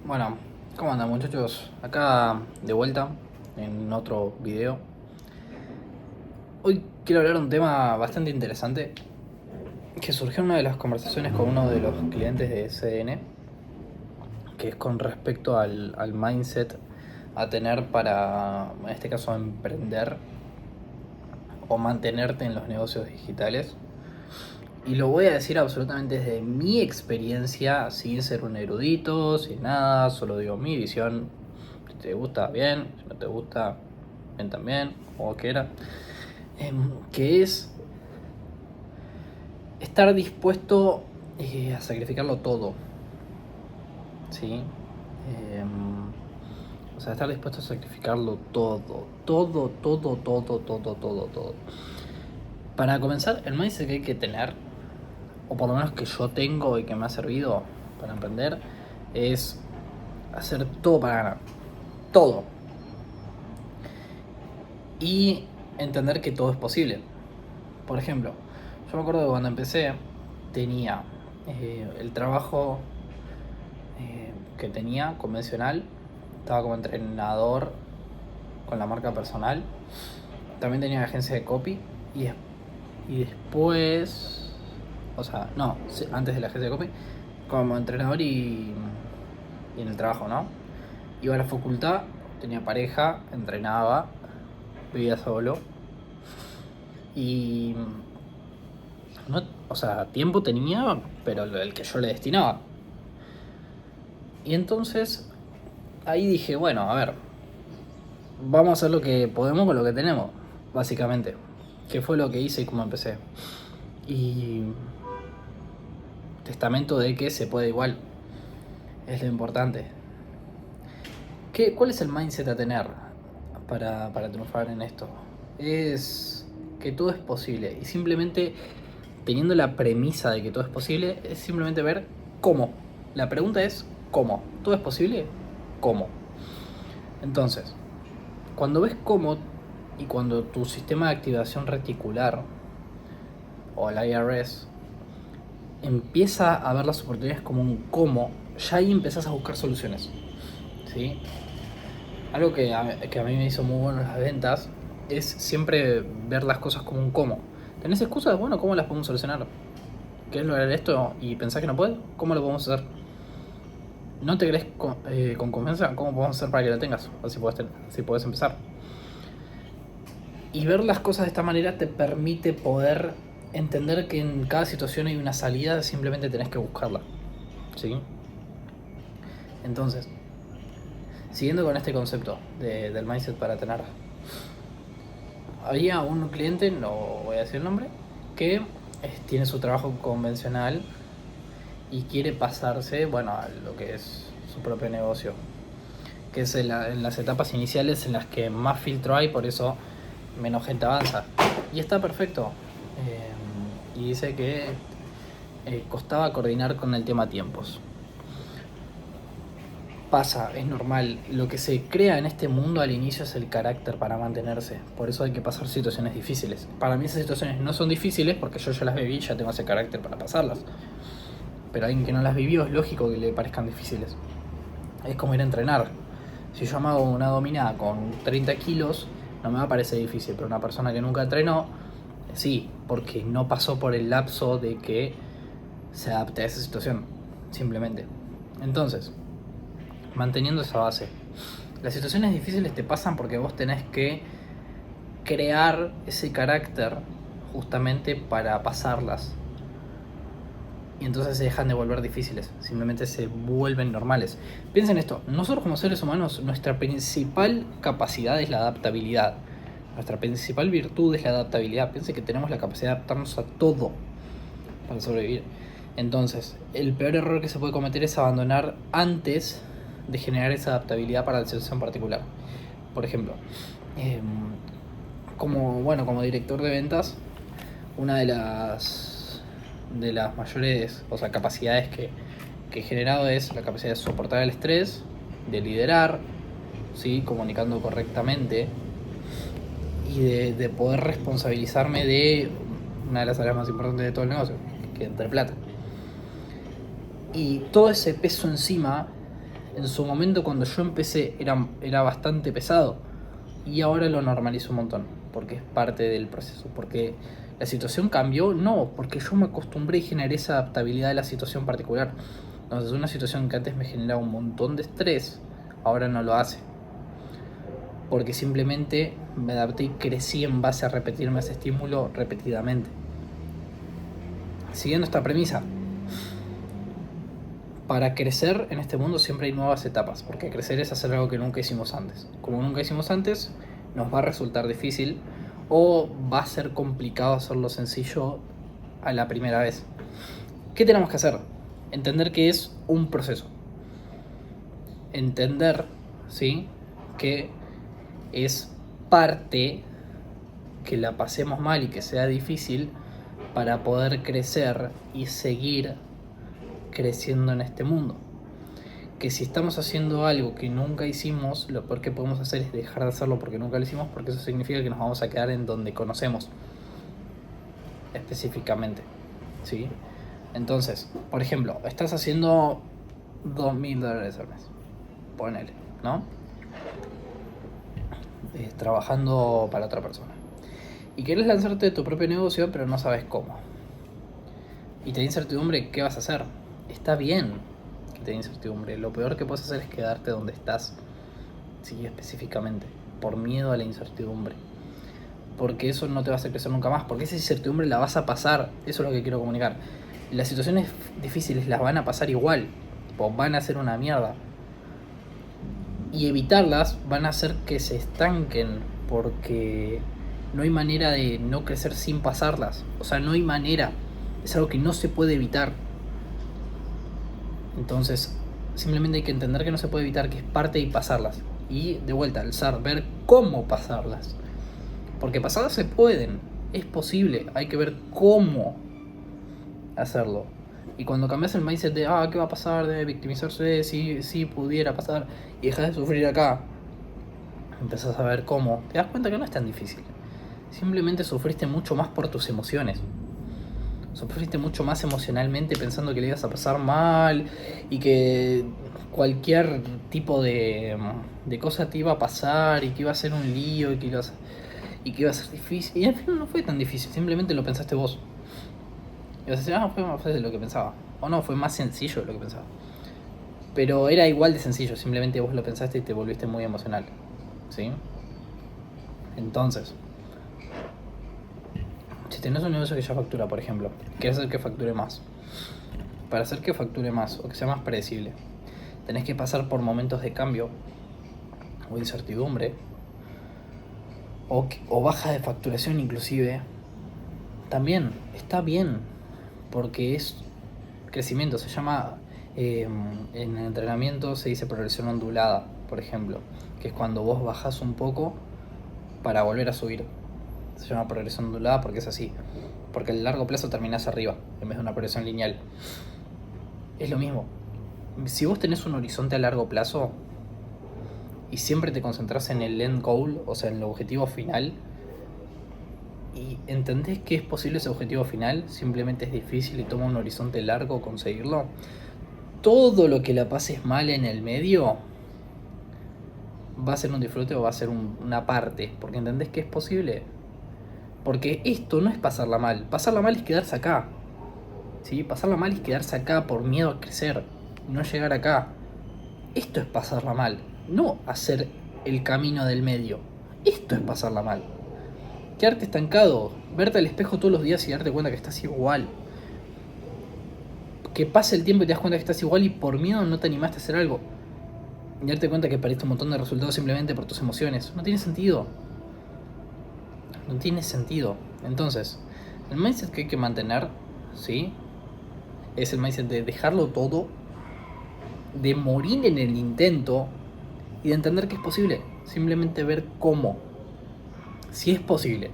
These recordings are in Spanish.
Bueno, ¿cómo andan muchachos? Acá de vuelta en otro video. Hoy quiero hablar de un tema bastante interesante que surgió en una de las conversaciones con uno de los clientes de SDN, que es con respecto al mindset a tener para, en este caso, emprender o mantenerte en los negocios digitales. Y lo voy a decir absolutamente desde mi experiencia, sin ser un erudito, sin nada, solo digo mi visión. Si te gusta, bien; si no te gusta, bien también, como quiera. Que es estar dispuesto a sacrificarlo todo, ¿sí? O sea, estar dispuesto a sacrificarlo todo, todo, todo, todo, todo, todo, todo. Para comenzar, el mindset que hay que tener, o por lo menos que yo tengo y que me ha servido para emprender, es hacer todo para ganar. Todo. Y entender que todo es posible. Por ejemplo, yo me acuerdo que cuando empecé tenía el trabajo que tenía convencional. Estaba como entrenador con la marca personal. También tenía agencia de copy. Y después, o sea, no, antes de la agencia de copy, como entrenador y en el trabajo, ¿no? Iba a la facultad, tenía pareja, entrenaba, vivía solo. Y no, o sea, tiempo tenía, pero el que yo le destinaba. Y entonces ahí dije, bueno, a ver, vamos a hacer lo que podemos con lo que tenemos, básicamente. Que fue lo que hice y cómo empecé. Y testamento de que se puede igual. Es lo importante. ¿Cuál es el mindset a tener para triunfar en esto? Es que todo es posible. Y simplemente teniendo la premisa de que todo es posible, es simplemente ver cómo. La pregunta es ¿cómo? ¿Todo es posible? ¿Cómo? Entonces, cuando ves cómo y cuando tu sistema de activación reticular o el IRS empieza a ver las oportunidades como un cómo, ya ahí empezás a buscar soluciones, ¿sí? Algo que a mí me hizo muy bueno en las ventas es siempre ver las cosas como un cómo. ¿Tenés excusas? Bueno, ¿cómo las podemos solucionar? ¿Querés lograr esto y pensás que no puedes? ¿Cómo lo podemos hacer? ¿No te crees con confianza? ¿Cómo podemos hacer para que lo tengas? Así podés empezar. Y ver las cosas de esta manera te permite poder entender que en cada situación hay una salida, simplemente tenés que buscarla, ¿sí? Entonces, siguiendo con este concepto del mindset para tener, había un cliente, no voy a decir el nombre, que tiene su trabajo convencional y quiere pasarse, bueno, a lo que es su propio negocio, que es en las etapas iniciales en las que más filtro hay, por eso menos gente avanza. Y está perfecto. Y dice que costaba coordinar con el tema tiempos. Pasa, es normal. Lo que se crea en este mundo al inicio es el carácter para mantenerse. Por eso hay que pasar situaciones difíciles. Para mí esas situaciones no son difíciles porque yo ya las viví y ya tengo ese carácter para pasarlas. Pero alguien que no las vivió es lógico que le parezcan difíciles. Es como ir a entrenar. Si yo me hago una dominada con 30 kilos, no me va a parecer difícil. Pero una persona que nunca entrenó, sí, porque no pasó por el lapso de que se adapte a esa situación. Simplemente. Entonces, manteniendo esa base. Las situaciones difíciles te pasan porque vos tenés que crear ese carácter justamente para pasarlas. Y entonces se dejan de volver difíciles, simplemente se vuelven normales. Piensen esto, nosotros como seres humanos, nuestra principal capacidad es la adaptabilidad. Nuestra principal virtud es la adaptabilidad. Piensen que tenemos la capacidad de adaptarnos a todo para sobrevivir. Entonces, el peor error que se puede cometer es abandonar antes de generar esa adaptabilidad para la situación particular. Por ejemplo, como director de ventas, una de las mayores, o sea, capacidades que he generado es la capacidad de soportar el estrés, de liderar, ¿sí? Comunicando correctamente y de poder responsabilizarme de una de las áreas más importantes de todo el negocio, que entre plata. Y todo ese peso encima En su momento cuando yo empecé era bastante pesado y ahora lo normalizo un montón, porque es parte del proceso, porque la situación cambió, no, porque yo me acostumbré y generé esa adaptabilidad a la situación particular. Entonces una situación que antes me generaba un montón de estrés, ahora no lo hace, porque simplemente me adapté y crecí en base a repetirme ese estímulo repetidamente. Siguiendo esta premisa, para crecer en este mundo siempre hay nuevas etapas, porque crecer es hacer algo que nunca hicimos antes. Como nunca hicimos antes, nos va a resultar difícil o va a ser complicado hacerlo sencillo a la primera vez. ¿Qué tenemos que hacer? Entender que es un proceso. Entender, ¿sí?, que es parte que la pasemos mal y que sea difícil para poder crecer y seguir creciendo en este mundo. Que si estamos haciendo algo que nunca hicimos, lo peor que podemos hacer es dejar de hacerlo porque nunca lo hicimos, porque eso significa que nos vamos a quedar en donde conocemos específicamente, ¿sí? Entonces, por ejemplo, estás haciendo $2.000 al mes, ponele, ¿no? Trabajando para otra persona. Y querés lanzarte tu propio negocio, pero no sabes cómo. Y te da incertidumbre, ¿qué vas a hacer? Está bien que te da incertidumbre. Lo peor que puedes hacer es quedarte donde estás. Sí, específicamente. Por miedo a la incertidumbre. Porque eso no te va a hacer crecer nunca más. Porque esa incertidumbre la vas a pasar. Eso es lo que quiero comunicar. Las situaciones difíciles las van a pasar igual. Pues van a ser una mierda. Y evitarlas van a hacer que se estanquen. Porque no hay manera de no crecer sin pasarlas. O sea, no hay manera. Es algo que no se puede evitar. Entonces, simplemente hay que entender que no se puede evitar, que es parte y pasarlas. Y de vuelta, alzar, ver cómo pasarlas. Porque pasarlas se pueden, es posible, hay que ver cómo hacerlo. Y cuando cambias el mindset de, ¿qué va a pasar? De victimizarse, sí pudiera pasar, y dejas de sufrir acá, empezás a ver cómo, te das cuenta que no es tan difícil. Simplemente sufriste mucho más por tus emociones. Sufriste mucho más emocionalmente pensando que le ibas a pasar mal y que cualquier tipo de cosa te iba a pasar y que iba a ser un lío y que iba a ser difícil. Y al final no fue tan difícil, simplemente lo pensaste vos. Y vas a decir, fue más fácil de lo que pensaba. O no, fue más sencillo de lo que pensaba. Pero era igual de sencillo, simplemente vos lo pensaste y te volviste muy emocional. ¿Sí? Entonces, si tenés un negocio que ya factura, por ejemplo, querés hacer que facture más. Para hacer que facture más o que sea más predecible, tenés que pasar por momentos de cambio o incertidumbre o baja de facturación inclusive. También está bien, porque es crecimiento. Se llama, en el entrenamiento se dice progresión ondulada, por ejemplo, que es cuando vos bajás un poco para volver a subir. Se llama progresión ondulada porque es así, porque a largo plazo terminás arriba en vez de una progresión lineal. Es lo mismo. Si vos tenés un horizonte a largo plazo y siempre te concentras en el end goal, o sea, en el objetivo final, y entendés que es posible ese objetivo final, simplemente es difícil y toma un horizonte largo conseguirlo, todo lo que la pases mal en el medio va a ser un disfrute o va a ser una parte, porque entendés que es posible. Porque esto no es pasarla mal es quedarse acá. ¿Sí? Pasarla mal es quedarse acá por miedo a crecer, no llegar acá. Esto es pasarla mal, no hacer el camino del medio. Esto es pasarla mal. Quedarte estancado, verte al espejo todos los días y darte cuenta que estás igual. Que pase el tiempo y te das cuenta que estás igual y por miedo no te animaste a hacer algo. Y darte cuenta que perdiste un montón de resultados simplemente por tus emociones. No tiene sentido. No tiene sentido. Entonces, el mindset que hay que mantener, ¿sí?, es el mindset de dejarlo todo, de morir en el intento y de entender que es posible. Simplemente ver cómo. Si es posible.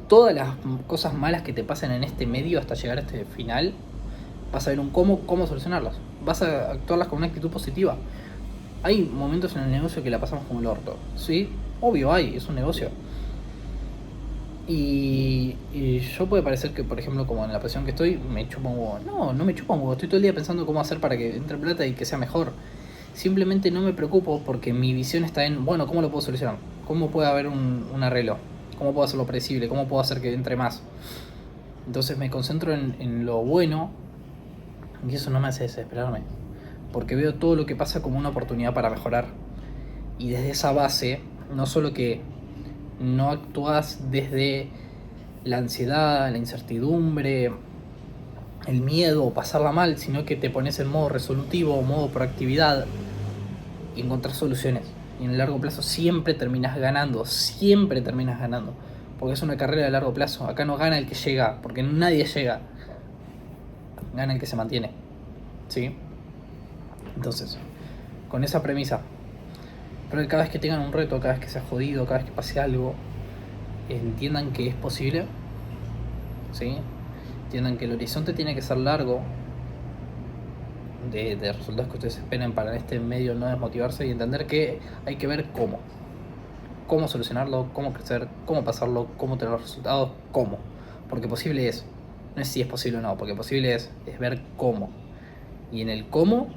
Todas las cosas malas que te pasan en este medio hasta llegar a este final, vas a ver un cómo solucionarlas. Vas a actuarlas con una actitud positiva. Hay momentos en el negocio que la pasamos como el orto. Sí, obvio hay, es un negocio. Y yo puede parecer que, por ejemplo, como en la posición que estoy, me chupa un huevo. No me chupa un huevo. Estoy todo el día pensando cómo hacer para que entre plata y que sea mejor. simplemente no me preocupo porque mi visión está en, bueno, ¿cómo lo puedo solucionar? ¿Cómo puede haber un arreglo? ¿Cómo puedo hacerlo predecible? ¿Cómo puedo hacer que entre más? Entonces me concentro en lo bueno y eso no me hace desesperarme. Porque veo todo lo que pasa como una oportunidad para mejorar. Y desde esa base, no solo que no actúas desde la ansiedad, la incertidumbre, el miedo o pasarla mal, sino que te pones en modo resolutivo, modo proactividad y encontrás soluciones. Y en el largo plazo siempre terminas ganando, porque es una carrera de largo plazo. Acá no gana el que llega, porque nadie llega, gana el que se mantiene, ¿sí? Entonces, con esa premisa, espero que cada vez que tengan un reto, cada vez que sea jodido, cada vez que pase algo, entiendan que es posible, ¿sí? Entiendan que el horizonte tiene que ser largo, de resultados que ustedes esperen para en este medio no desmotivarse y entender que hay que ver cómo solucionarlo, cómo crecer, cómo pasarlo, cómo tener los resultados, cómo. Porque posible es, no es si es posible o no, porque posible es ver cómo. Y en el cómo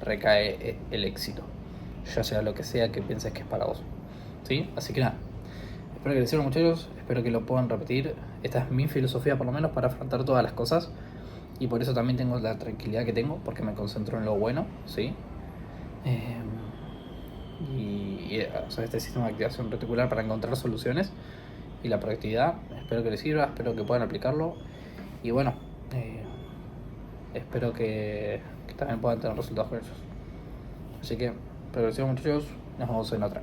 recae el éxito, ya sea lo que sea que pienses que es para vos, ¿sí? Así que nada, espero que les sirva, muchachos, espero que lo puedan repetir. Esta es mi filosofía, por lo menos, para afrontar todas las cosas. Y por eso también tengo la tranquilidad que tengo, porque me concentro en lo bueno, ¿sí? O sea, este sistema de activación reticular para encontrar soluciones y la proactividad, espero que les sirva, espero que puedan aplicarlo. Y bueno, espero que también puedan tener resultados con ellos. Así que, espero que les sirva, muchachos, nos vemos en otra.